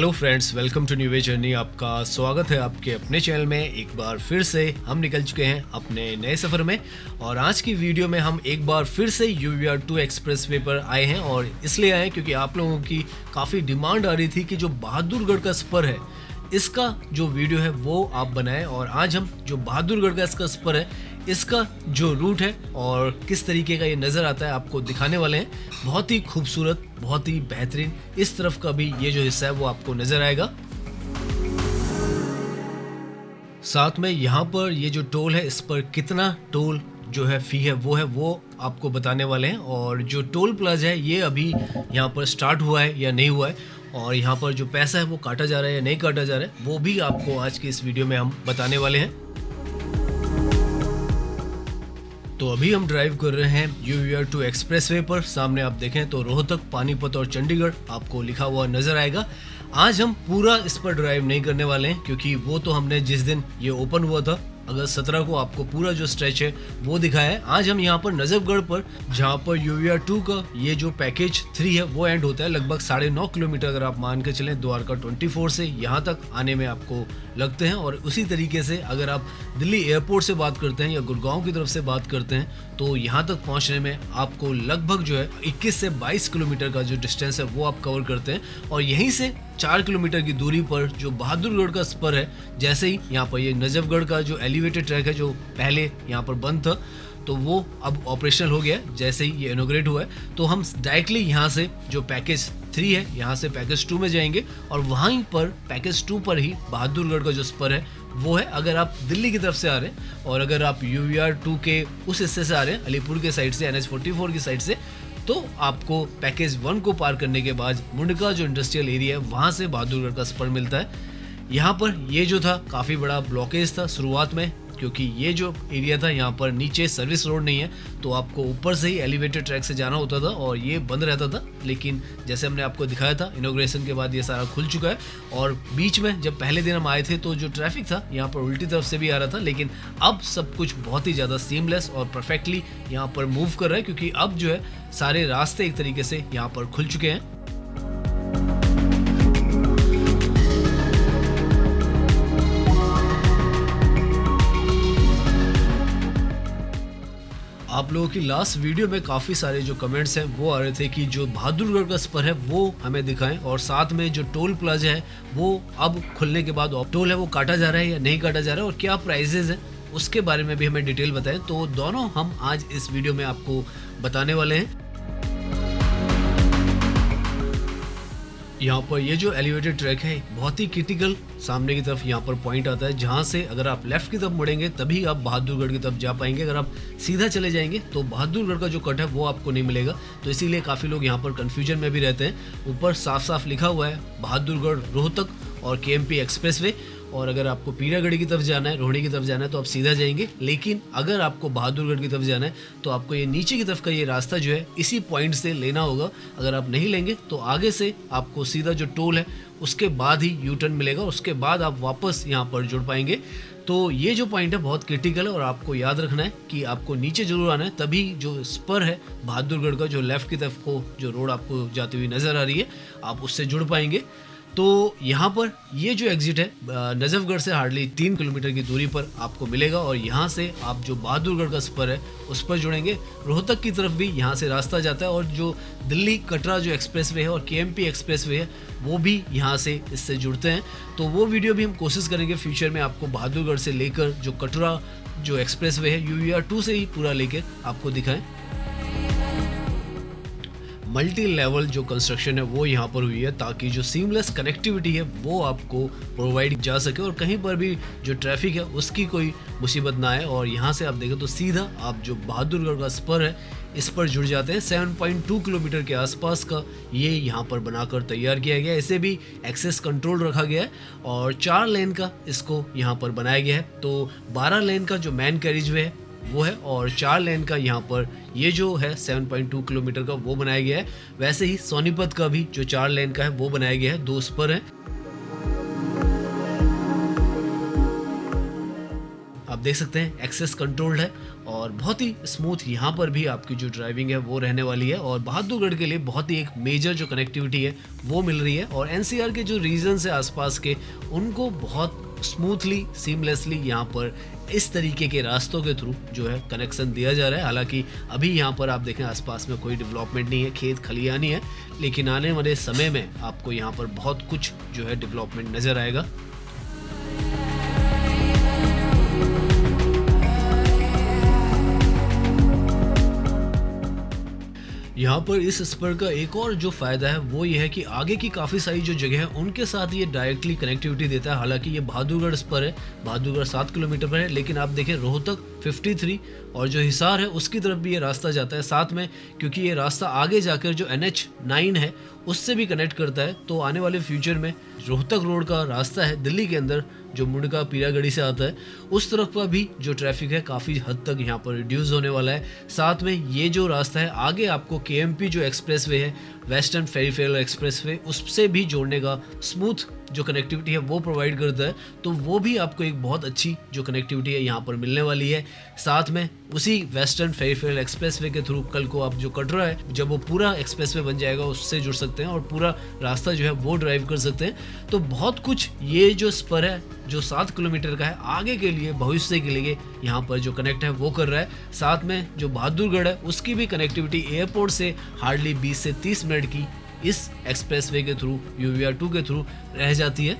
Hello friends, welcome to new way journey. आपका स्वागत है आपके अपने चैनल में। एक बार फिर से हम निकल चुके हैं अपने नए सफ़र में और आज की वीडियो में हम एक बार फिर से UVR2 एक्सप्रेसवे पर आए हैं। और इसलिए आए क्योंकि आप लोगों की काफ़ी डिमांड आ रही थी कि जो बहादुरगढ़ का सफ़र है इसका जो वीडियो है वो आप बनाएं। और आज हम जो बहादुरगढ़ का इसका सफ़र है इसका जो रूट है और किस तरीके का ये नज़र आता है आपको दिखाने वाले हैं। बहुत ही खूबसूरत, बहुत ही बेहतरीन। इस तरफ का भी ये जो हिस्सा है वो आपको नज़र आएगा। साथ में यहाँ पर ये जो टोल है, इस पर कितना टोल जो है फ़ी है वो आपको बताने वाले हैं। और जो टोल प्लाजा है ये अभी यहाँ पर स्टार्ट हुआ है या नहीं हुआ है, और यहाँ पर जो पैसा है वो काटा जा रहा है या नहीं काटा जा रहा है, वो भी आपको आज की इस वीडियो में हम बताने वाले हैं। तो अभी हम ड्राइव कर रहे हैं UVR2 एक्सप्रेसवे पर। सामने आप देखें तो रोहतक, पानीपत और चंडीगढ़ आपको लिखा हुआ नज़र आएगा। आज हम पूरा इस पर ड्राइव नहीं करने वाले हैं क्योंकि वो तो हमने जिस दिन ये ओपन हुआ था अगस्त 17 को आपको पूरा जो स्ट्रेच है वो दिखाया है। आज हम यहाँ पर नजफगढ़ पर, जहाँ पर UVR2 का ये जो पैकेज 3 है वो एंड होता है, लगभग 9.5 किलोमीटर अगर आप मान के चलें द्वारका 24 से यहाँ तक आने में आपको लगते हैं। और उसी तरीके से अगर आप दिल्ली एयरपोर्ट से बात करते हैं या गुड़गांव की तरफ से बात करते हैं तो यहाँ तक पहुँचने में आपको लगभग जो है 21 से 22 किलोमीटर का जो डिस्टेंस है वो आप कवर करते हैं। और यहीं से 4 किलोमीटर की दूरी पर जो बहादुरगढ़ का स्पर है, जैसे ही यहाँ पर ये नजफगढ़ का जो एलिवेटेड ट्रैक है जो पहले यहाँ पर बंद था तो वो अब ऑपरेशनल हो गया है। जैसे ही ये इनोग्रेट हुआ है तो हम डायरेक्टली यहाँ से जो पैकेज 3 है यहाँ से पैकेज 2 में जाएंगे और वहीं पर पैकेज 2 पर ही बहादुरगढ़ का जो स्पर है वो है। अगर आप दिल्ली की तरफ से आ रहे हैं और अगर आप UVR2 के उस हिस्से से आ रहे हैं अलीपुर के साइड से, NH44 की साइड से, तो आपको पैकेज 1 को पार करने के बाद मुंडका जो इंडस्ट्रियल एरिया है वहाँ से बहादुरगढ़ का स्पर मिलता है। यहाँ पर ये जो था काफ़ी बड़ा ब्लॉकेज था शुरुआत में, क्योंकि ये जो एरिया था यहाँ पर नीचे सर्विस रोड नहीं है तो आपको ऊपर से ही एलिवेटेड ट्रैक से जाना होता था और ये बंद रहता था। लेकिन जैसे हमने आपको दिखाया था इनॉग्रेशन के बाद ये सारा खुल चुका है। और बीच में जब पहले दिन हम आए थे तो जो ट्रैफिक था यहाँ पर उल्टी तरफ से भी आ रहा था, लेकिन अब सब कुछ बहुत ही ज़्यादा सीमलेस और परफेक्टली यहाँ पर मूव कर रहा है क्योंकि अब जो है सारे रास्ते एक तरीके से यहाँ पर खुल चुके हैं। आप लोगों की लास्ट वीडियो में काफ़ी सारे जो कमेंट्स हैं वो आ रहे थे कि जो बहादुरगढ़ का स्पर है वो हमें दिखाएं, और साथ में जो टोल प्लाजा है वो अब खुलने के बाद टोल है वो काटा जा रहा है या नहीं काटा जा रहा है और क्या प्राइजेज हैं उसके बारे में भी हमें डिटेल बताएं। तो दोनों हम आज इस वीडियो में आपको बताने वाले हैं। यहाँ पर ये जो एलिवेटेड ट्रैक है बहुत ही क्रिटिकल सामने की तरफ यहाँ पर पॉइंट आता है, जहाँ से अगर आप लेफ्ट की तरफ मुड़ेंगे तभी आप बहादुरगढ़ की तरफ जा पाएंगे। अगर आप सीधा चले जाएंगे तो बहादुरगढ़ का जो कट है वो आपको नहीं मिलेगा। तो इसीलिए काफ़ी लोग यहाँ पर कन्फ्यूजन में भी रहते हैं। ऊपर साफ साफ लिखा हुआ है बहादुरगढ़ रोहतक और KMP एक्सप्रेसवे। और अगर आपको पीरागढ़ी की तरफ जाना है, रोहिणी की तरफ जाना है तो आप सीधा जाएंगे। लेकिन अगर आपको बहादुरगढ़ की तरफ जाना है तो आपको ये नीचे की तरफ का ये रास्ता जो है इसी पॉइंट से लेना होगा। अगर आप नहीं लेंगे तो आगे से आपको सीधा जो टोल है उसके बाद ही यू टर्न मिलेगा, उसके बाद आप वापस यहाँ पर जुड़ पाएंगे। तो ये जो पॉइंट है बहुत क्रिटिकल है और आपको याद रखना है कि आपको नीचे जरूर आना है, तभी जो स्पर है बहादुरगढ़ का जो लेफ्ट की तरफ को जो रोड आपको जाती हुई नज़र आ रही है आप उससे जुड़ पाएंगे। तो यहाँ पर ये जो एग्जिट है नजफगढ़ से हार्डली 3 किलोमीटर की दूरी पर आपको मिलेगा और यहाँ से आप जो बहादुरगढ़ का स्पर है उस पर जुड़ेंगे। रोहतक की तरफ भी यहाँ से रास्ता जाता है और जो दिल्ली कटरा जो एक्सप्रेसवे है और KMP एक्सप्रेसवे है वो भी यहाँ से इससे जुड़ते हैं। तो वो वीडियो भी हम कोशिश करेंगे फ्यूचर में आपको बहादुरगढ़ से लेकर जो कटरा जो एक्सप्रेसवे है UVR2 से ही पूरा लेकर आपको दिखाएं। मल्टी लेवल जो कंस्ट्रक्शन है वो यहाँ पर हुई है ताकि जो सीमलेस कनेक्टिविटी है वो आपको प्रोवाइड जा सके और कहीं पर भी जो ट्रैफिक है उसकी कोई मुसीबत ना आए। और यहाँ से आप देखें तो सीधा आप जो बहादुरगढ़ का स्पर है इस पर जुड़ जाते हैं। 7.2 किलोमीटर के आसपास का ये यहाँ पर बनाकर तैयार किया गया है। इसे भी एक्सेस कंट्रोल रखा गया है और 4 लेन का इसको यहाँ पर बनाया गया है। तो 12 लेन का जो मैन कैरिजवे है वो है और 4 लेन का यहाँ पर ये जो है 7.2 किलोमीटर का वो बनाया गया है। वैसे ही सोनीपत का भी जो 4 लेन का है वो बनाया गया है, 2 स्पर हैं। आप देख सकते हैं एक्सेस कंट्रोल्ड है और बहुत ही स्मूथ यहाँ पर भी आपकी जो ड्राइविंग है वो रहने वाली है और बहादुरगढ़ के लिए बहुत ही एक मेजर जो कनेक्टिविटी है वो मिल रही है और एनसीआर के जो रीजन्स है आसपास के उनको बहुत स्मूथली सीमलेसली यहाँ पर इस तरीके के रास्तों के थ्रू जो है कनेक्शन दिया जा रहा है। हालांकि अभी यहाँ पर आप देखें आसपास में कोई डेवलपमेंट नहीं है, खेत खलियानी है, लेकिन आने वाले समय में आपको यहाँ पर बहुत कुछ जो है डेवलपमेंट नज़र आएगा। यहाँ पर इस स्पर का एक और जो फ़ायदा है वो ये है कि आगे की काफ़ी सारी जो जगह है उनके साथ ये डायरेक्टली कनेक्टिविटी देता है। हालांकि ये बहादुरगढ़ स्पर है, बहादुरगढ़ 7 किलोमीटर पर है, लेकिन आप देखें रोहतक 53 और जो हिसार है उसकी तरफ भी ये रास्ता जाता है साथ में, क्योंकि ये रास्ता आगे जाकर जो NH9 है उससे भी कनेक्ट करता है। तो आने वाले फ्यूचर में रोहतक रोड का रास्ता है दिल्ली के अंदर जो मुंडका पीरागढ़ी से आता है उस तरफ का भी जो ट्रैफिक है काफ़ी हद तक यहाँ पर रिड्यूस होने वाला है। साथ में ये जो रास्ता है आगे आपको KMP जो एक्सप्रेसवे है, वेस्टर्न पेरिफेरल एक्सप्रेसवे, उससे भी जोड़ने का स्मूथ जो कनेक्टिविटी है वो प्रोवाइड करता है। तो वो भी आपको एक बहुत अच्छी जो कनेक्टिविटी है यहाँ पर मिलने वाली है। साथ में उसी वेस्टर्न पेरिफेरल एक्सप्रेसवे के थ्रू कल को आप जो कटरा है जब वो पूरा एक्सप्रेसवे बन जाएगा उससे जुड़ सकते हैं और पूरा रास्ता जो है वो ड्राइव कर सकते हैं। तो बहुत कुछ ये जो स्पर है जो 7 किलोमीटर का है आगे के लिए भविष्य के लिए यहाँ पर जो कनेक्ट है वो कर रहा है। साथ में जो बहादुरगढ़ है उसकी भी कनेक्टिविटी एयरपोर्ट से हार्डली 20 से 30 मिनट की इस एक्सप्रेसवे के थ्रू UVR2 के थ्रू रह जाती है।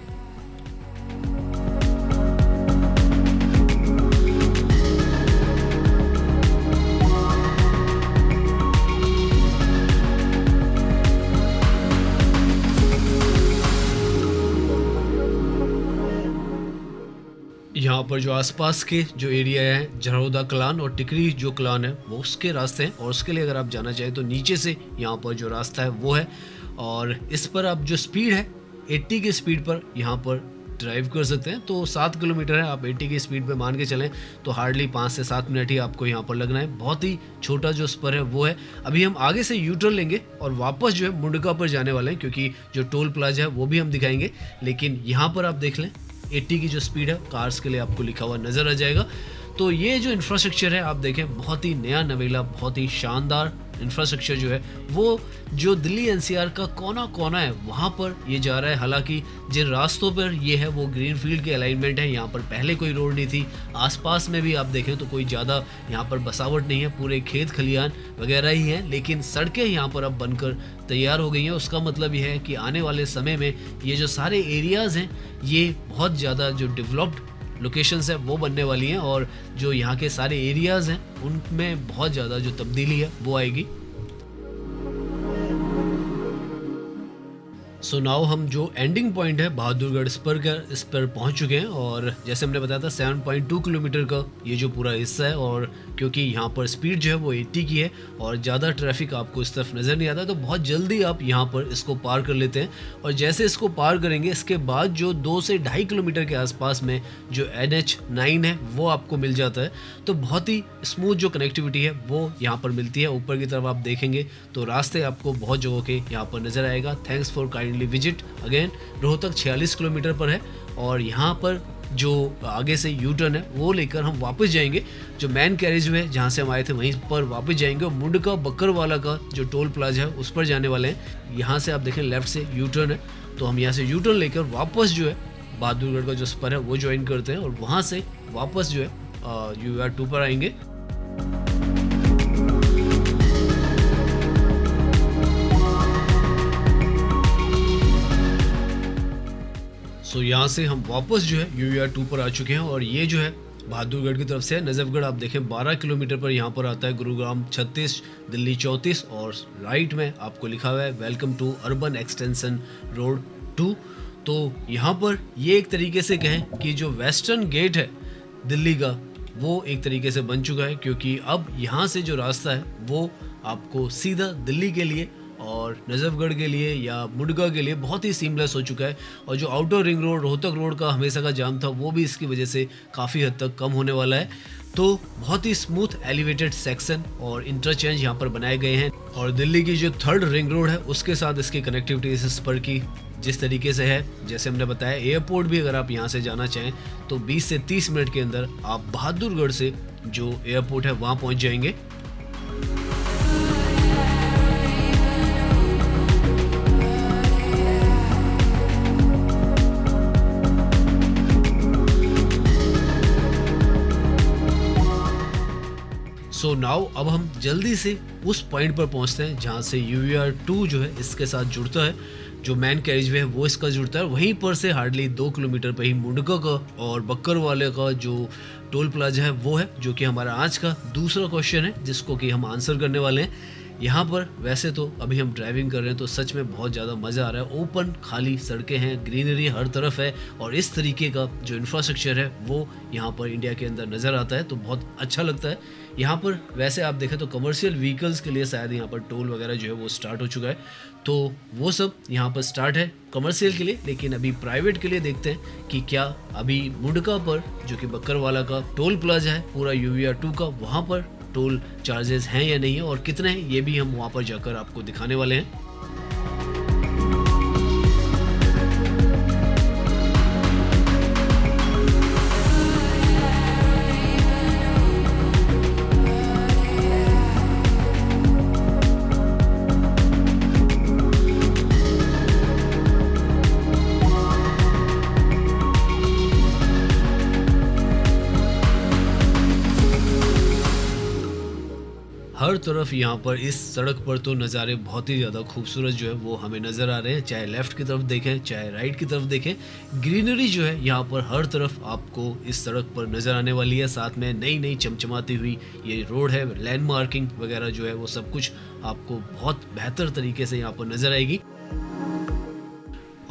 यहाँ पर जो आसपास के जो एरिया है झरोदा कलान और टिकरी जो कलान है वो उसके रास्ते हैं और उसके लिए अगर आप जाना चाहें तो नीचे से यहाँ पर जो रास्ता है वो है और इस पर आप जो स्पीड है 80 की स्पीड पर यहाँ पर ड्राइव कर सकते हैं। तो 7 किलोमीटर है, आप 80 की स्पीड पे मान के चलें तो हार्डली 5 से 7 मिनट ही आपको यहाँ पर लगना है। बहुत ही छोटा जो स्पर है वो है। अभी हम आगे से यू टर्न लेंगे और वापस जो है मुंडका पर जाने वाले हैं क्योंकि जो टोल प्लाजा है वो भी हम दिखाएंगे। लेकिन यहाँ पर आप देख लें 80 की जो स्पीड है कार्स के लिए आपको लिखा हुआ नज़र आ जाएगा। तो ये जो इंफ्रास्ट्रक्चर है आप देखें बहुत ही नया नवेला, बहुत ही शानदार इंफ्रास्ट्रक्चर जो है वो जो दिल्ली NCR का कोना कोना है वहाँ पर ये जा रहा है। हालांकि जिन रास्तों पर ये है वो ग्रीन फील्ड के अलाइनमेंट है, यहाँ पर पहले कोई रोड नहीं थी। आसपास में भी आप देखें तो कोई ज़्यादा यहाँ पर बसावट नहीं है, पूरे खेत खलियान वगैरह ही हैं, लेकिन सड़कें यहाँ पर अब बनकर तैयार हो गई हैं। उसका मतलब ये है कि आने वाले समय में ये जो सारे एरियाज़ हैं ये बहुत ज़्यादा जो डेवलप्ड लोकेशंस है वो बनने वाली हैं और जो यहाँ के सारे एरियाज़ हैं उनमें बहुत ज़्यादा जो तब्दीली है वो आएगी। सो नाउ हम जो एंडिंग पॉइंट है बहादुरगढ़ स्पर का इस पर पहुंच चुके हैं और जैसे हमने बताया था 7.2 किलोमीटर का ये जो पूरा हिस्सा है और क्योंकि यहाँ पर स्पीड जो है वो 80 की है और ज़्यादा ट्रैफिक आपको इस तरफ नज़र नहीं आता तो बहुत जल्दी आप यहाँ पर इसको पार कर लेते हैं। और जैसे इसको पार करेंगे इसके बाद जो 2 से 2.5 किलोमीटर के आसपास में जो NH9 है वो आपको मिल जाता है। तो बहुत ही स्मूथ जो कनेक्टिविटी है वो यहाँ पर मिलती है। ऊपर की तरफ आप देखेंगे तो रास्ते आपको बहुत जगहों के यहाँ पर नज़र आएगा। Thanks for kindly visit again. Rohtak 46 kilometre पर है और यहाँ पर जो आगे से यू टर्न है वो लेकर हम वापस जाएंगे। जो मैन कैरेज वे जहाँ से हम आए थे वहीं पर वापस जाएंगे और मुंडका बकरवाला का जो टोल प्लाजा है उस पर जाने वाले हैं। यहाँ से आप देखें लेफ्ट से यू टर्न है तो हम यहाँ से यू टर्न लेकर वापस जो है बहादुरगढ़ का जो स्पर है वो ज्वाइन करते हैं और वहाँ से वापस जो है UVR2 पर आएंगे। सो यहाँ से हम वापस जो है UVR2 पर आ चुके हैं और ये जो है बहादुरगढ़ की तरफ से है। नजफगढ़ आप देखें 12 किलोमीटर पर यहाँ पर आता है, गुरुग्राम 36, दिल्ली 34 और राइट में आपको लिखा हुआ है welcome to urban extension road 2। तो यहाँ पर ये एक तरीके से कहें कि जो वेस्टर्न गेट है दिल्ली का वो एक तरीके से बन चुका है क्योंकि अब यहाँ से जो रास्ता है वो आपको सीधा दिल्ली के लिए और नजफगढ़ के लिए या मुंडका के लिए बहुत ही सीमलेस हो चुका है। और जो outer ring road Rohtak road का हमेशा का जाम था वो भी इसकी वजह से काफ़ी हद तक कम होने वाला है। तो बहुत ही स्मूथ एलिवेटेड सेक्शन और इंटरचेंज यहाँ पर बनाए गए हैं और दिल्ली की जो 3rd रिंग रोड है उसके साथ इसकी कनेक्टिविटी इस स्पर की जिस तरीके से है, जैसे हमने बताया एयरपोर्ट भी अगर आप यहाँ से जाना चाहें तो 20 से 30 मिनट के अंदर आप बहादुरगढ़ से जो एयरपोर्ट है वहाँ पहुँच जाएंगे। सो नाउ अब हम जल्दी से उस पॉइंट पर पहुंचते हैं जहां से UVR2 जो है इसके साथ जुड़ता है, जो मैन कैरिजवे है वो इसका जुड़ता है। वहीं पर से हार्डली 2 किलोमीटर पर ही मुंडका का और बक्करवाले का जो टोल प्लाजा है वो है, जो कि हमारा आज का दूसरा क्वेश्चन है जिसको कि हम आंसर करने वाले हैं। यहाँ पर वैसे तो अभी हम ड्राइविंग कर रहे हैं तो सच में बहुत ज़्यादा मज़ा आ रहा है। ओपन खाली सड़कें हैं, ग्रीनरी हर तरफ है और इस तरीके का जो इंफ्रास्ट्रक्चर है वो यहाँ पर इंडिया के अंदर नज़र आता है तो बहुत अच्छा लगता है। यहाँ पर वैसे आप देखें तो कमर्शियल व्हीकल्स के लिए शायद यहाँ पर टोल वगैरह जो है वो स्टार्ट हो चुका है, तो वो सब यहाँ पर स्टार्ट है कमर्शियल के लिए। लेकिन अभी प्राइवेट के लिए देखते हैं कि क्या अभी मुंडका पर जो कि बक्करवाला का टोल प्लाजा है पूरा UVR2 का, वहाँ पर टोल चार्जेस हैं या नहीं है और कितने हैं, ये भी हम वहाँ पर जाकर आपको दिखाने वाले हैं। हर तरफ यहाँ पर इस सड़क पर तो नज़ारे बहुत ही ज़्यादा खूबसूरत जो है वो हमें नज़र आ रहे हैं, चाहे लेफ़्ट की तरफ देखें चाहे राइट की तरफ देखें। ग्रीनरी जो है यहाँ पर हर तरफ आपको इस सड़क पर नज़र आने वाली है। साथ में नई नई चमचमाती हुई ये रोड है, लैंड मार्किंग वगैरह जो है वो सब कुछ आपको बहुत बेहतर तरीके से यहाँ पर नज़र आएगी।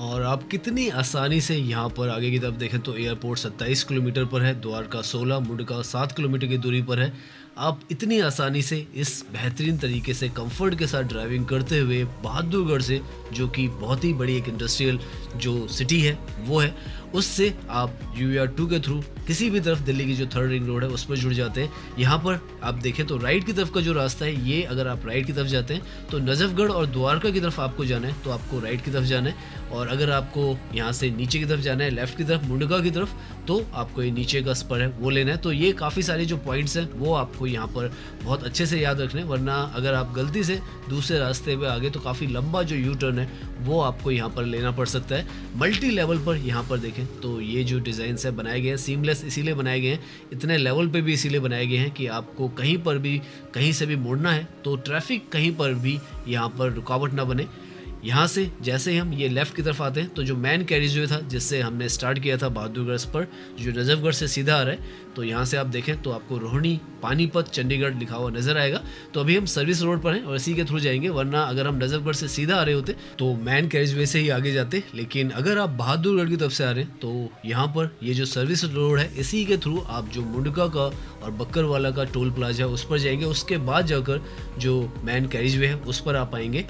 और आप कितनी आसानी से यहाँ पर आगे की तरफ देखें तो एयरपोर्ट 27 किलोमीटर पर है, द्वारका 16, मुंडका 7 किलोमीटर की दूरी पर है। आप इतनी आसानी से इस बेहतरीन तरीके से कंफर्ट के साथ ड्राइविंग करते हुए बहादुरगढ़ से, जो कि बहुत ही बड़ी एक इंडस्ट्रियल जो सिटी है वो है, उससे आप UVR2 के थ्रू किसी भी तरफ दिल्ली की जो 3rd रिंग रोड है उस पर जुड़ जाते हैं। यहाँ पर आप देखें तो राइट की तरफ का जो रास्ता है, ये अगर आप राइट की तरफ जाते हैं तो नजफगढ़ और द्वारका की तरफ आपको जाना है तो आपको राइट की तरफ जाना है, और अगर आपको यहाँ से नीचे की तरफ जाना है लेफ्ट की तरफ मुंडका की तरफ तो आपको ये नीचे का स्पर है वो लेना है। तो ये काफ़ी सारे जो पॉइंट्स हैं वो आपको यहाँ पर बहुत अच्छे से याद रखने, वरना अगर आप गलती से दूसरे रास्ते पे आगे तो काफ़ी लंबा जो यू टर्न है वो आपको यहाँ पर लेना पड़ सकता है। मल्टी लेवल पर यहाँ पर देखें तो ये जो डिज़ाइंस है बनाए गए हैं सीमलेस इसीलिए बनाए गए हैं, इतने लेवल पे भी इसीलिए बनाए गए हैं कि आपको कहीं पर भी कहीं से भी मुड़ना है तो ट्रैफिक कहीं पर भी यहाँ पर रुकावट ना बने। यहाँ से जैसे हम ये लेफ़्ट की तरफ आते हैं तो जो मैन कैरिजवे था जिससे हमने स्टार्ट किया था बहादुरगढ़ पर, जो नजफगढ़ से सीधा आ रहा है, तो यहाँ से आप देखें तो आपको रोहिणी, पानीपत, चंडीगढ़ लिखा हुआ नजर आएगा। तो अभी हम सर्विस रोड पर हैं और इसी के थ्रू जाएंगे, वरना अगर हम नजफगढ़ से सीधा आ रहे होते तो मैन कैरिजवे से ही आगे जाते। लेकिन अगर आप बहादुरगढ़ की तरफ से आ रहे हैं तो यहाँ पर ये जो सर्विस रोड है इसी के थ्रू आप जो मुंडका का और बक्करवाला का टोल प्लाजा है उस पर जाएंगे, उसके बाद जाकर जो मैन कैरिजवे है उस पर आप आएंगे।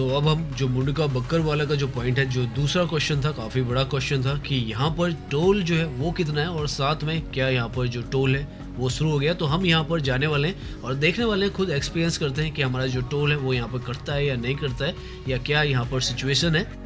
अब हम जो मुंडका बक्करवाला का जो पॉइंट है, जो दूसरा क्वेश्चन था, काफ़ी बड़ा क्वेश्चन था कि यहाँ पर टोल जो है वो कितना है और साथ में क्या यहाँ पर जो टोल है वो शुरू हो गया। तो हम यहाँ पर जाने वाले हैं और देखने वाले हैं, खुद एक्सपीरियंस करते हैं कि हमारा जो टोल है वो यहाँ पर करता है या नहीं करता है, या क्या यहाँ पर सिचुएशन है।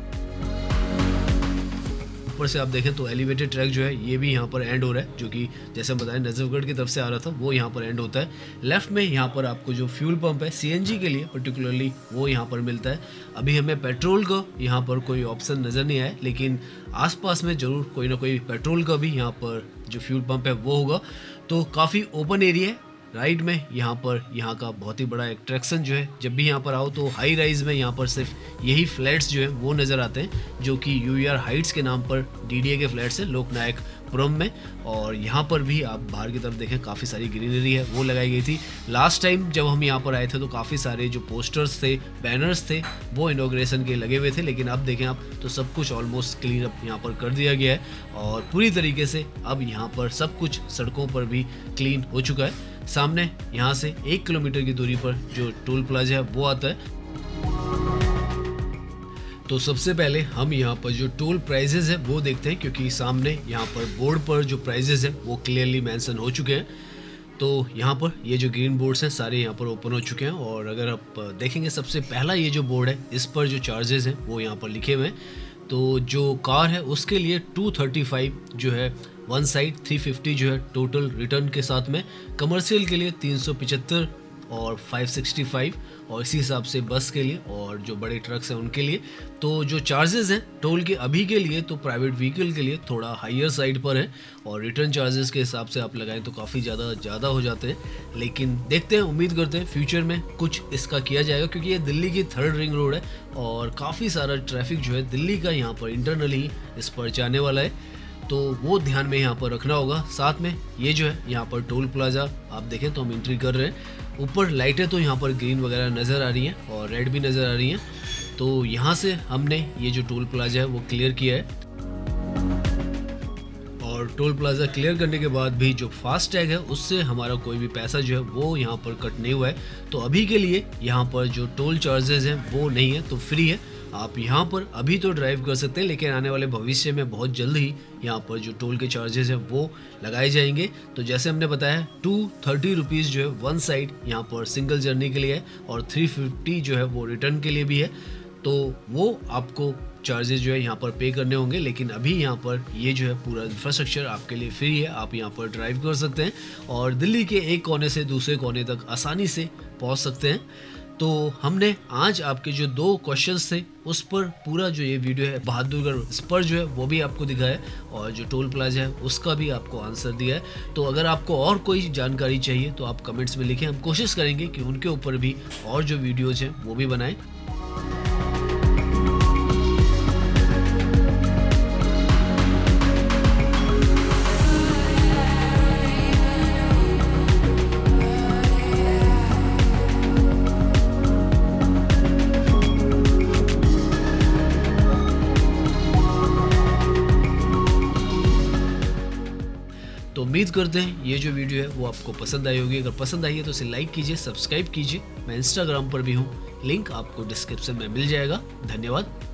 ऊपर से आप देखें तो एलिवेटेड ट्रैक जो है ये भी यहाँ पर एंड हो रहा है, जो कि जैसे हम बताएं नजफगढ़ की तरफ से आ रहा था वो यहाँ पर एंड होता है। लेफ्ट में यहाँ पर आपको जो फ्यूल पंप है CNG के लिए पर्टिकुलरली वो यहाँ पर मिलता है। अभी हमें पेट्रोल का यहाँ पर कोई ऑप्शन नज़र नहीं आया, लेकिन आसपास में ज़रूर कोई ना कोई पेट्रोल का भी यहाँ पर जो फ्यूल पंप है वो होगा। तो काफ़ी ओपन एरिया है। राइट में यहाँ पर यहाँ का बहुत ही बड़ा अट्रैक्शन जो है, जब भी यहाँ पर आओ तो हाई राइज में यहाँ पर सिर्फ यही फ्लैट्स जो है वो नज़र आते हैं, जो कि UVR हाइट्स के नाम पर DDA के फ्लैट्स हैं लोकनायक पुरम में। और यहाँ पर भी आप बाहर की तरफ देखें काफ़ी सारी ग्रीनरी है वो लगाई गई थी। लास्ट टाइम जब हम यहाँ पर आए थे तो काफ़ी सारे जो पोस्टर्स थे, बैनर्स थे, वो इनॉग्रेशन के लगे हुए थे, लेकिन अब देखें आप तो सब कुछ ऑलमोस्ट क्लीन अप यहाँ पर कर दिया गया है और पूरी तरीके से अब यहाँ पर सब कुछ सड़कों पर भी क्लीन हो चुका है। सामने यहाँ से 1 किलोमीटर की दूरी पर जो टोल प्लाजा है वो आता है। तो सबसे पहले हम यहाँ पर जो टोल प्राइजेज है वो देखते हैं, क्योंकि सामने यहाँ पर बोर्ड पर जो प्राइजेज है वो क्लियरली मेंशन हो चुके हैं। तो यहाँ पर ये जो ग्रीन बोर्ड्स हैं सारे यहाँ पर ओपन हो चुके हैं, और अगर आप देखेंगे सबसे पहला ये जो बोर्ड है इस पर जो चार्जेस हैं वो यहाँ पर लिखे हुए हैं। तो जो कार है उसके लिए 235 जो है वन साइड, 350 जो है टोटल रिटर्न के साथ में, कमर्शियल के लिए 375 और 565, और इसी हिसाब से बस के लिए और जो बड़े ट्रक्स हैं उनके लिए। तो जो चार्जेस हैं टोल के अभी के लिए तो प्राइवेट व्हीकल के लिए थोड़ा हायर साइड पर है, और रिटर्न चार्जेस के हिसाब से आप लगाएं तो काफ़ी ज़्यादा हो जाते हैं। लेकिन देखते हैं, उम्मीद करते हैं फ्यूचर में कुछ इसका किया जाएगा, क्योंकि ये दिल्ली की 3rd रिंग रोड है और काफ़ी सारा ट्रैफिक जो है दिल्ली का यहाँ पर इंटरनली इस पर जाने वाला है, तो वो ध्यान में यहाँ पर रखना होगा। साथ में ये जो है यहाँ पर टोल प्लाजा आप देखें तो हम एंट्री कर रहे हैं, ऊपर लाइटें तो यहाँ पर ग्रीन वगैरह नज़र आ रही हैं और रेड भी नज़र आ रही हैं। तो यहाँ से हमने ये जो टोल प्लाजा है वो क्लियर किया है, और टोल प्लाजा क्लियर करने के बाद भी जो फास्ट टैग है उससे हमारा कोई भी पैसा जो है वो यहाँ पर कट नहीं हुआ है। तो अभी के लिए यहाँ पर जो टोल चार्जेस हैं वो नहीं है, तो फ्री है। आप यहाँ पर अभी तो ड्राइव कर सकते हैं, लेकिन आने वाले भविष्य में बहुत जल्द ही यहाँ पर जो टोल के चार्जेस हैं वो लगाए जाएंगे। तो जैसे हमने बताया 230 रुपीज़ जो है वन साइड यहाँ पर सिंगल जर्नी के लिए है, और 350 जो है वो रिटर्न के लिए भी है। तो वो आपको चार्जेस जो है यहाँ पर पे करने होंगे, लेकिन अभी यहाँ पर ये जो है पूरा इंफ्रास्ट्रक्चर आपके लिए फ्री है। आप यहाँ पर ड्राइव कर सकते हैं और दिल्ली के एक कोने से दूसरे कोने तक आसानी से पहुँच सकते हैं। तो हमने आज आपके जो 2 क्वेश्चंस थे उस पर पूरा जो ये वीडियो है बहादुरगढ़ स्पर जो है वो भी आपको दिखाया है, और जो टोल प्लाजा है उसका भी आपको आंसर दिया है। तो अगर आपको और कोई जानकारी चाहिए तो आप कमेंट्स में लिखें, हम कोशिश करेंगे कि उनके ऊपर भी और जो वीडियोज़ हैं वो भी बनाएं। तो उम्मीद करते हैं ये जो वीडियो है वो आपको पसंद आई होगी। अगर पसंद आई है तो इसे लाइक कीजिए, सब्सक्राइब कीजिए। मैं इंस्टाग्राम पर भी हूँ, लिंक आपको डिस्क्रिप्शन में मिल जाएगा। धन्यवाद।